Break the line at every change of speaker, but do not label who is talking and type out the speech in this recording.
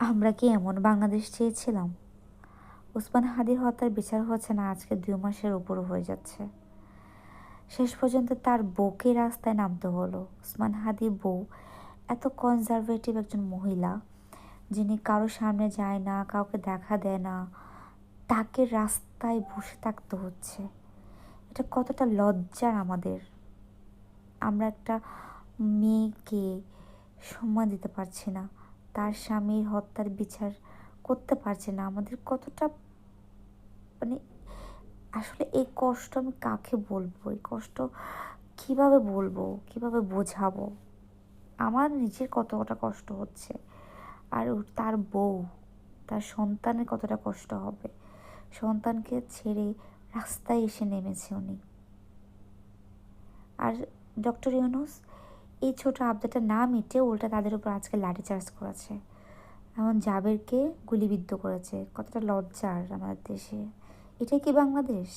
আমরা কি এমন বাংলাদেশ চেয়েছিলাম? ওসমান হাদির হত্যার বিচার হচ্ছে না আজকে ২ মাসের উপরও হয়ে যাচ্ছে। শেষ পর্যন্ত তার বউকে রাস্তায় নামতে হলো। ওসমান হাদির বউ এত কনজারভেটিভ একজন মহিলা, যিনি কারো সামনে যায় না, কাউকে দেখা দেয় না, তাকে রাস্তায় বসে থাকতে হচ্ছে। এটা কতটা লজ্জার আমাদের। আমরা একটা মেয়েকে সম্মান দিতে পারছি না, তার স্বামীর হত্যার বিচার করতে পারছি না। আমাদের কতটা মানে আসলে এই কষ্ট আমি কাকে বলবো? এই কষ্ট কিভাবে বলবো? কিভাবে বোঝাবো? আমার নিজের কতটা কষ্ট হচ্ছে। আর তার বউ, তার সন্তানের কতটা কষ্ট হবে। সন্তানকে ছেড়ে রাস্তায় এসে নেমেছে উনি। আর ডক্টর ইউনূস এই ছোট আবদারটা না মিটিয়ে উল্টা তাদের উপর আজকে লাঠিচার্জ করেছে। এমন জাবেরকে গুলিবিদ্ধ করেছে। কতটা লজ্জার আমাদের দেশে। এটাই কি বাংলাদেশ?